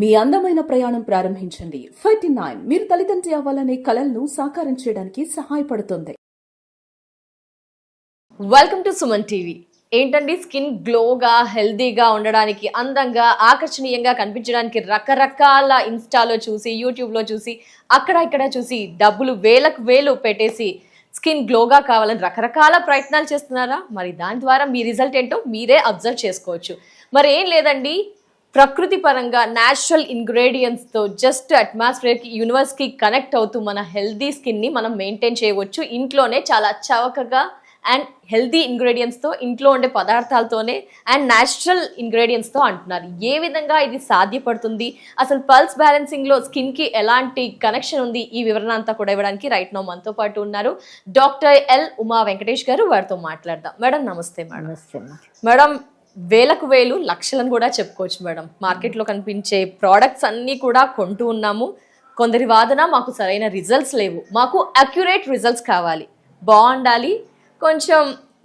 మీ అందమైన ప్రయాణం ప్రారంభించండి. 39 మీరు తల్లిదండ్రి అవ్వాలనే కలలను సాకారం చేయడానికి సహాయపడుతుంది. Welcome to Suman TV. ఏంటండి, స్కిన్ గ్లోగా హెల్దీగా ఉండడానికి, అందంగా ఆకర్షణీయంగా కనిపించడానికి రకరకాల ఇన్స్టాలో చూసి, యూట్యూబ్లో చూసి, అక్కడ ఇక్కడ చూసి డబ్బులు వేలకు వేలు పెట్టేసి స్కిన్ గ్లోగా కావాలని రకరకాల ప్రయత్నాలు చేస్తున్నారా? మరి దాని ద్వారా మీ రిజల్ట్ ఏంటో మీరే అబ్జర్వ్ చేసుకోవచ్చు. మరి ఏం లేదండి, ప్రకృతి పరంగా న్యాచురల్ ఇంగ్రీడియంట్స్తో జస్ట్ అట్మాస్ఫియర్కి, యూనివర్స్కి కనెక్ట్ అవుతూ మన హెల్దీ స్కిన్ని మనం మెయింటైన్ చేయవచ్చు ఇంట్లోనే, చాలా చవకగా అండ్ హెల్దీ ఇంగ్రీడియంట్స్తో, ఇంట్లో ఉండే పదార్థాలతోనే అండ్ న్యాచురల్ ఇంగ్రీడియంట్స్తో అంటున్నారు. ఏ విధంగా ఇది సాధ్యపడుతుంది, అసలు పల్స్ బ్యాలెన్సింగ్లో స్కిన్కి ఎలాంటి కనెక్షన్ ఉంది, ఈ వివరణ అంతా కూడా ఇవ్వడానికి రైట్ నౌ మనతో పాటు ఉన్నారు డాక్టర్ ఎల్ ఉమా వెంకటేష్ గారు. వారితో మాట్లాడదాం. మేడం నమస్తే. మేడం వేలకు వేలు లక్షలను కూడా చెప్పుకోవచ్చు మేడం. మార్కెట్లో కనిపించే ప్రోడక్ట్స్ అన్నీ కూడా కొంటూ ఉన్నాము. కొందరి వాదన మాకు సరైన రిజల్ట్స్ లేవు, మాకు అక్యురేట్ రిజల్ట్స్ కావాలి, బాగుండాలి, కొంచెం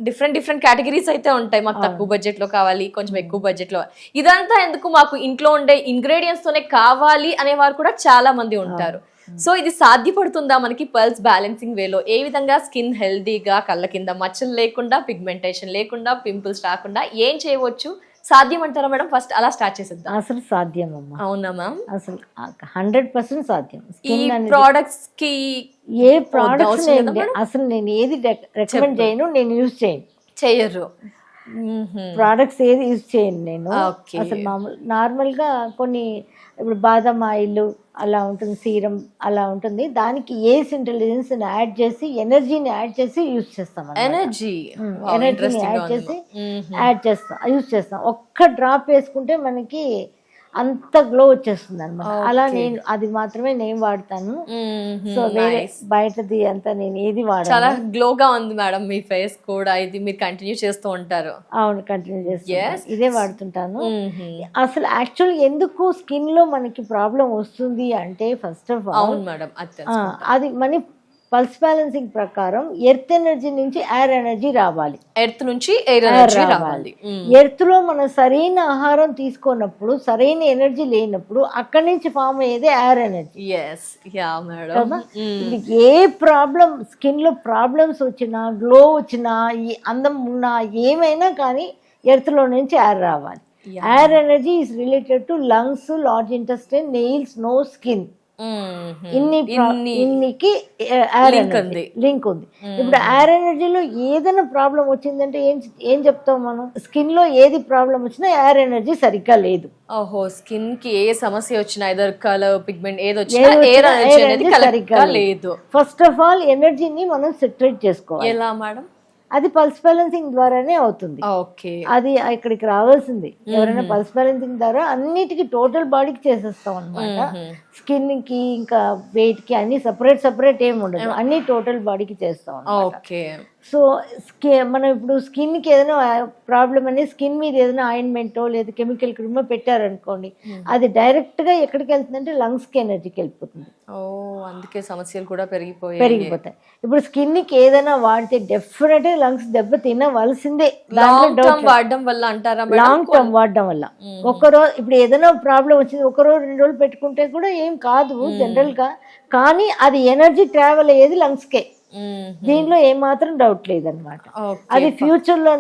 డిఫరెంట్ కేటగిరీస్ అయితే ఉంటాయి, మాకు తక్కువ బడ్జెట్లో కావాలి, కొంచెం ఎక్కువ బడ్జెట్లో, ఇదంతా ఎందుకు, మాకు ఇంట్లో ఉండే ఇంగ్రీడియంట్స్తోనే కావాలి అనేవారు కూడా చాలా మంది ఉంటారు. సో ఇది సాధ్యపడుతుందా మనకి పల్స్ బ్యాలెన్సింగ్ వేలో? ఏ విధంగా స్కిన్ హెల్దీగా, కళ్ళ కింద మచ్చలు లేకుండా, పిగ్మెంటేషన్ లేకుండా, పింపుల్స్ రాకుండా ఏం చేయవచ్చు? సాధ్యం అంటారా మేడం? ఫస్ట్ అలా స్టార్ట్ చేసేద్దాం. అసలు సాధ్యం అమ్మా. అవునా మ్యామ్? అసలు 100% సాధ్యం. ఈ ప్రోడక్ట్స్ కి ఏ ప్రోడక్ట్స్ అసలు నేను ఏది రికమెండ్ చేయను, నేను యూజ్ చేయరు. ప్రోడక్ట్స్ ఏది యూజ్ చేయను నేను. అసలు నార్మల్గా కొన్ని ఇప్పుడు బాదం ఆయిల్ అలా ఉంటుంది, సీరం అలా ఉంటుంది, దానికి ఏస్ ఇంటెలిజెన్స్ యాడ్ చేసి, ఎనర్జీని యాడ్ చేసి యూజ్ చేస్తాం. ఎనర్జీని యాడ్ చేస్తాం, యూజ్ చేస్తాం. ఒక్క డ్రాప్ వేసుకుంటే మనకి అంత గ్లో వచ్చేస్తుంది అనమాట. అలా నేను అది మాత్రమే నేను వాడతాను. సో వేరే బయటది అంతా నేను ఏది వాడను. చాలా గ్లోగా ఉంది మేడం మీ ఫేస్ కూడా. ఇది మీరు కంటిన్యూ చేస్తూ ఉంటారు? అవును, కంటిన్యూ చేస్తాను, ఇదే వాడుతుంటాను. అసలు యాక్చువల్ ఎందుకు స్కిన్ లో మనకి ప్రాబ్లం వస్తుంది అంటే, ఫస్ట్ ఆఫ్ ఆల్ అది మన పల్స్ బ్యాలెన్సింగ్ ప్రకారం ఎర్త్ ఎనర్జీ నుంచి ఎయిర్ ఎనర్జీ రావాలి, ఎర్త్ నుంచి ఎయిర్ ఎనర్జీ రావాలి. ఎర్త్ లో మనం సరైన ఆహారం తీసుకున్నప్పుడు, సరైన ఎనర్జీ లేనప్పుడు అక్కడి నుంచి ఫామ్ అయ్యేది ఎయిర్ ఎనర్జీ. ఏ ప్రాబ్లం, స్కిన్ లో ప్రాబ్లమ్స్ వచ్చినా, గ్లో వచ్చినా, ఈ అందం ఉన్నా, ఏమైనా కానీ ఎర్త్ లో నుంచి ఎయిర్ రావాలి. Air energy is related to lungs, large intestine, nails, nose, skin, ఇన్నికి లింక్ ఉంది. ఇప్పుడు ఎయిర్ ఎనర్జీలో ఏదైనా ప్రాబ్లం వచ్చిందంటే ఏం చెప్తాం మనం? స్కిన్ లో ఏది ప్రాబ్లం వచ్చినా ఎయిర్ ఎనర్జీ సరిగ్గా లేదు. ఓహో, స్కిన్ కి ఏ సమస్య వచ్చినా, ఎదర్ కలర్, పిగ్మెంట్ ఏది వచ్చినా ఎయిర్ ఎనర్జీ సరిగ్గా లేదు. ఫస్ట్ ఆఫ్ ఆల్ ఎనర్జీని మనం సెటరేట్ చేసుకోవాలి. ఎలా మేడం? అది పల్స్ బ్యాలెన్సింగ్ ద్వారానే అవుతుంది. అది ఇక్కడికి రావాల్సింది. ఎవరైనా పల్స్ బ్యాలెన్సింగ్ ద్వారా అన్నిటికీ టోటల్ బాడీకి చేసేస్తాం అనమాట. స్కిన్ కి ఇంకా వెయిట్ కి అన్ని సపరేట్ ఏమి ఉండదు, అన్ని టోటల్ బాడీకి చేస్తాం. సో మనం ఇప్పుడు స్కిన్ కి ఏదైనా ప్రాబ్లం అని స్కిన్ మీద ఏదైనా ఆయింట్మెంటో లేదా కెమికల్ క్రీమో పెట్టారనుకోండి, అది డైరెక్ట్ గా ఎక్కడికి వెళ్తుందంటే లంగ్స్ కి ఎనర్జీకి వెళ్ళిపోతుంది. అందుకే సమస్యలు కూడా పెరిగిపోతాయి. ఇప్పుడు స్కిన్ కి ఏదైనా వాడితే డెఫినెట్ గా లంగ్స్ దెబ్బ తినవలసిందే. లాంగ్ టర్మ్ వాడడం వల్ల అంటారా? లాంగ్ టర్మ్ వాడడం వల్ల. ఒక్కరోజు ఇప్పుడు ఏదైనా ప్రాబ్లం వచ్చింది, 1 రోజు 2 రోజులు పెట్టుకుంటే కూడా ఏం కాదు జనరల్ గా, కానీ అది ఎనర్జీ ట్రావెల్ అయ్యేది లంగ్స్ కే. దీనిలో ఏమాత్రం డౌట్ లేదనమాట. అది ఫ్యూచర్ లో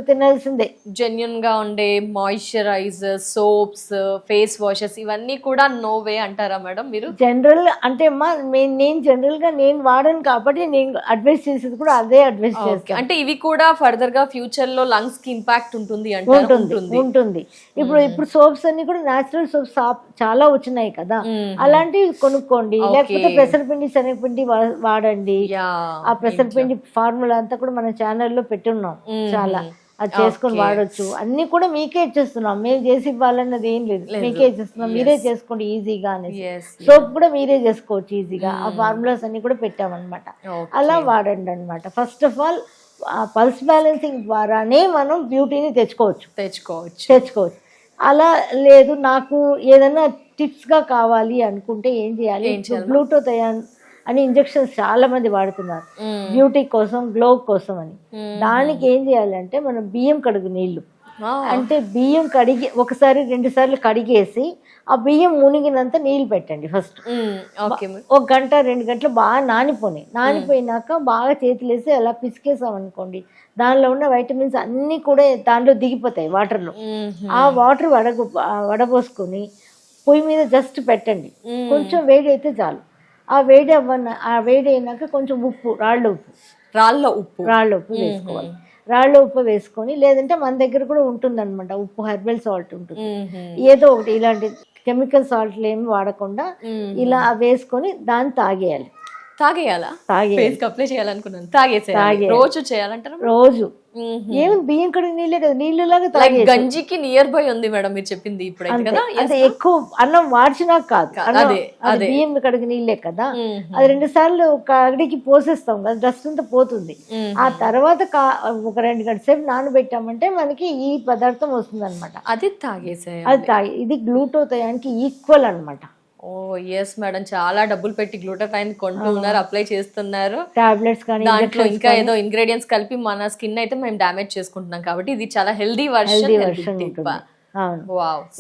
తినాల్సిందే. జెన్యున్ గా ఉండే మాయిశ్చరైజర్, సోప్స్, ఫేస్ వాషెస్ ఇవన్నీ కూడా నో వే అంటారా మేడం మీరు? జనరల్ అంటే నేను జనరల్ గా నేను వాడను కాబట్టి నేను అడ్వైస్ చేసేది కూడా అదే అడ్వైస్ చేస్తాను. అంటే ఇవి కూడా ఫర్దర్ గా ఫ్యూచర్ లో లంగ్స్ కి ఇంపాక్ట్ ఉంటుంది ఉంటుంది. ఇప్పుడు సోప్స్ అన్ని కూడా నేచురల్ సోప్స్ చాలా వచ్చినాయి కదా, అలాంటివి కొనుక్కోండి. లేకపోతే పెసరపిండి, శనగపిండి వాడండి. ఆ పెసరపిండి ఫార్ములా అంతా కూడా మన ఛానల్లో పెట్టున్నాం చాలా, అది చేసుకొని వాడచ్చు. అన్ని కూడా మీకే ఇచ్చేస్తున్నాం, మేము చేసి ఇవ్వాలన్నది ఏం లేదు, మీకే ఇచ్చేస్తున్నాం, మీరే చేసుకోండి ఈజీగా అనేసి. సోప్ కూడా మీరే చేసుకోవచ్చు ఈజీగా, ఆ ఫార్ములాస్ అన్ని కూడా పెట్టామన్నమాట. అలా వాడండి అనమాట. First of all pulse balancing ద్వారానే మనం బ్యూటీని తెచ్చుకోవచ్చు. అలా లేదు, నాకు ఏదైనా టిప్స్ గా కావాలి అనుకుంటే ఏం చేయాలి? బ్లూటూత్ అని ఇంజెక్షన్స్ చాలా మంది వాడుతున్నారు బ్యూటీ కోసం, గ్లో కోసం అని. దానికి ఏం చేయాలంటే మనం బియ్యం కడుగు నీళ్లు అంటే బియ్యం కడిగి ఒకసారి 2 సార్లు కడిగేసి ఆ బియ్యం మునిగినంత నీళ్ళు పెట్టండి ఫస్ట్. ఓకే. 1 గంట 2 గంటలు బాగా నానిపోయినాక బాగా చేతులేసి అలా పిసికేసాం అనుకోండి, దానిలో ఉన్న వైటమిన్స్ అన్నీ కూడా దాంట్లో దిగిపోతాయి వాటర్లో. ఆ వాటర్ వడబోసుకొని పొయ్యి మీద జస్ట్ పెట్టండి, కొంచెం వేడి అయితే చాలు. ఆ వేడి అయినాక కొంచెం ఉప్పు, రాళ్ళ ఉప్పు వేసుకోవాలి. రాళ్ళ ఉప్పు వేసుకొని, లేదంటే మన దగ్గర కూడా ఉంటుంది అనమాట ఉప్పు, హెర్బల్ సాల్ట్ ఉంటుంది, ఏదో ఒకటి ఇలాంటి కెమికల్ సాల్ట్లు ఏమి వాడకుండా ఇలా వేసుకొని దాన్ని తాగేయాలి. అప్లై చేయాలనుకున్నాను. తాగేసేయాలి. రోజు చేయాలంటారా? రోజు. ఏమి బియ్యం కడిగి నీళ్ళే కదా, నీళ్ళలాగా తాగే. గంజికి నియర్ బై ఉంది మేడం మీరు చెప్పింది ఇప్పుడు. అంటే ఎక్కువ అన్నం వాడిచినా కాదు, అది బియ్యం కడిగి నీళ్ళే కదా. అది 2 సార్లు కడిగి పోసేస్తాం కదా, డస్ట్ అంతా పోతుంది. ఆ తర్వాత ఒక 2 గంటల సేపు నానబెట్టామంటే మనకి ఈ పదార్థం వస్తుంది అనమాట. అది ఇది గ్లూటోథయాన్కి ఈక్వల్ అనమాట. ఓ ఎస్ మేడం, చాలా డబ్బులు పెట్టి గ్లూటాథైన్ కొంటూ ఉన్నారు, అప్లై చేస్తున్నారు. టాబ్లెట్స్ కానీ దాంట్లో ఇంకా ఏదో ఇంగ్రీడియంట్స్ కలిపి మన స్కిన్ అయితే మేము డ్యామేజ్ చేసుకుంటున్నాం, కాబట్టి ఇది చాలా హెల్దీ వర్షన్.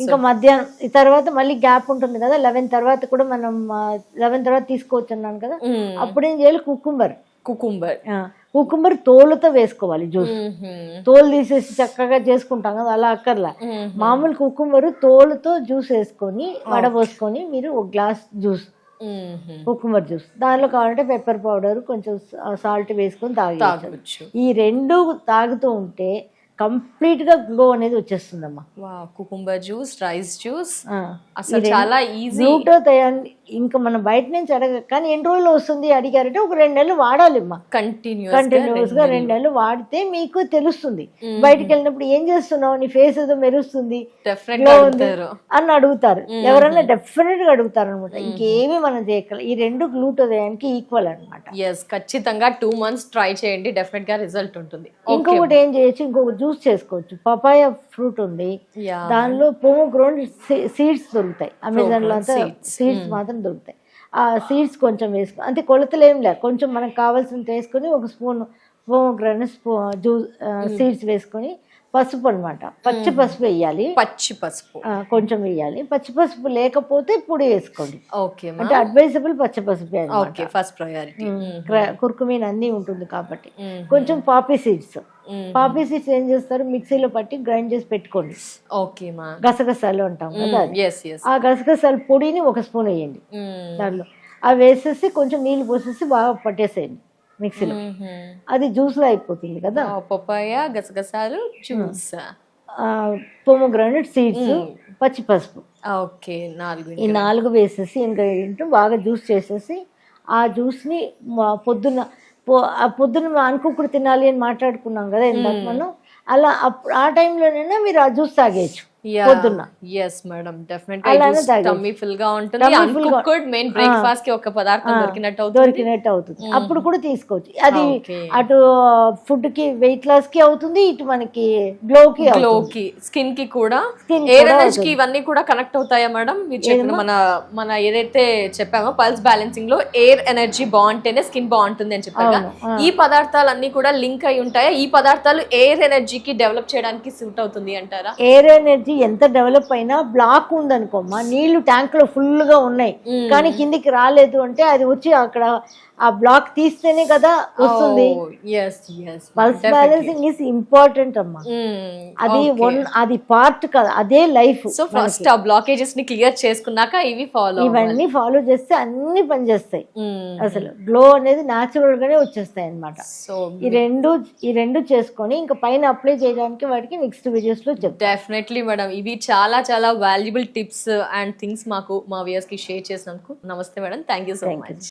ఇంకా మధ్యాహ్నం తర్వాత మళ్ళీ గ్యాప్ ఉంటుంది కదా, 11 తర్వాత కూడా మనం 11 తర్వాత తీసుకోవచ్చు అన్నాను కదా, అప్పుడేం చేయాలి, కుకుంబర్ తోలుతో వేసుకోవాలి జ్యూస్. తోలు తీసేసి చక్కగా చేసుకుంటాం కదా, అలా అక్కర్లా. మామూలు కుకుంబర్ తోలుతో జ్యూస్ వేసుకొని వడబోసుకొని మీరు 1 గ్లాస్ జ్యూస్, కుకుంబర్ జ్యూస్, దానిలో కావాలంటే పెప్పర్ పౌడర్ కొంచెం సాల్ట్ వేసుకొని తాగవచ్చు. ఈ 2 తాగుతూ ఉంటే కంప్లీట్ గా గ్లో అనేది వచ్చేస్తుందమ్మా. కుకుంబర్ జ్యూస్, రైస్ జ్యూస్, అసలు చాలా ఈజీ. గ్లూటోథయాన్ ఇంకా మనం బయట నుంచి కానీ ఎన్ని రోజులు వస్తుంది అడిగారంటే ఒక 2 నెలలు వాడాలి అమ్మా, కంటిన్యూస్ గా 2 నెలలు వాడితే మీకు తెలుస్తుంది. బయటకు వెళ్ళినప్పుడు ఏం చేస్తున్నావు, నీ ఫేస్ ఏదో మెరుస్తుంది అని అడుగుతారు, ఎవరైనా డెఫినెట్ గా అడుగుతారు అనమాట. ఇంకేమి మనం చేయగలం. ఈ 2 గ్లూటోథయాన్కి ఈక్వల్ అనమాట. ఖచ్చితంగా 2 months ట్రై చేయండి, డెఫినెట్ గా రిజల్ట్ ఉంటుంది. ఇంకొకటి ఏం చేయొచ్చు, ఇంకొక జ్యూస్ చేసుకోవచ్చు. పపాయ ఫ్రూట్ ఉంది, దానిలో పోమోగ్రానేట్ సీడ్స్ దొరుకుతాయి అమెజాన్ లో, అంతా సీడ్స్ మాత్రం దొరుకుతాయి. ఆ సీడ్స్ కొంచెం వేసుకో, అంతే, కొలతలు ఏం లేదు, కొంచెం మనకు కావాల్సినంత వేసుకొని 1 స్పూన్ పోమోగ్రానేట్ జ్యూస్ సీడ్స్ వేసుకొని, పసుపు అనమాట, పచ్చి పసుపు వేయాలి, కొంచెం వేయాలి. పచ్చి పసుపు లేకపోతే పొడి వేసుకోండి, అంటే అడ్వైజబుల్ పచ్చి పసుపు వేయాలి, ఫస్ట్ ప్రయారిటీ. కుర్కుమీన్ అన్ని ఉంటుంది కాబట్టి. కొంచెం పాపీ సీడ్స్ ఏం చేస్తారు, మిక్సీలో పట్టి గ్రైండ్ చేసి పెట్టుకోండి. గసగసాలు అంటాం కదా, ఆ గసగసాల పొడిని 1 స్పూన్ వేయండి దానిలో. అవి వేసేసి కొంచెం నీళ్ళు పోసేసి బాగా పట్టేసేయండి మిక్సీలో, అది జ్యూస్ లో అయిపోతుంది కదా. పపాయ, గసగసాలు జ్యూస్, పోమోగ్రానేట్ సీడ్స్, పచ్చి పసుపు, ఈ 4 వేసేసి ఇంగ్రీడియంట్ బాగా జ్యూస్ చేసేసి, ఆ జ్యూస్ ని పొద్దున్న అనుకోకుండా తినాలి అని మాట్లాడుకున్నాం కదా ఇందాక మనం, అలా ఆ టైంలోనైనా మీరు ఆ జ్యూస్ తాగేయచ్చు పొద్దున్న. దొరికినట్టు అవుతుంది, అప్పుడు కూడా తీసుకోవచ్చు. అది అటు ఫుడ్ కి, వెయిట్ లాస్ కి అవుతుంది, ఇటు మనకి గ్లోకి, స్కిన్ కి కూడా, ఎయిర్ ఎనర్జీ కి, ఇవన్నీ కూడా కనెక్ట్ అవుతాయా మేడం? మీరు చెప్పిన మన ఏదైతే చెప్పామో పల్స్ బ్యాలెన్సింగ్ లో ఎయిర్ ఎనర్జీ బాగుంటేనే స్కిన్ బాగుంటుంది అని చెప్పారు. ఈ పదార్థాలన్నీ కూడా లింక్ అయి ఉంటాయా? ఈ పదార్థాలు ఎయిర్ ఎనర్జీకి డెవలప్ చేయడానికి సూట్ అవుతుంది అంటారా? ఎయిర్ ఎనర్జీ ఎంత డెవలప్ అయినా, బ్లాక్ ఉందనుకోమ్మా, నీళ్లు ట్యాంక్ లో ఫుల్ గా ఉన్నాయి కానీ కిందికి రాలేదు అంటే, అది వచ్చి అక్కడ ఆ బ్లాక్ తీస్తేనే కదా వస్తుంది. పల్స్ బ్యాలెన్సింగ్ ఈస్ ఇంపార్టెంట్ అమ్మా, అది పార్ట్ కదా, అదే లైఫ్. సో ఫస్ట్ ఆ బ్లాకేజెస్ ని క్లియర్ చేసుకున్నాక ఇవన్నీ ఫాలో చేస్తే అన్ని పనిచేస్తాయి. అసలు గ్లో అనేది న్యాచురల్ గానే వచ్చేస్తాయి అన్నమాట. ఈ రెండు చేసుకొని ఇంకా పైన అప్లై చేయడానికి వాటికి నెక్స్ట్ వీడియోస్ లో చెప్తాను. డెఫినెట్లీ మేడం, ఇవి చాలా చాలా వాల్యుబుల్ టిప్స్ అండ్ థింగ్స్ మాకు మా వ్యూయర్స్ కి షేర్ చేసినందుకు నమస్తే madam, thank you so much.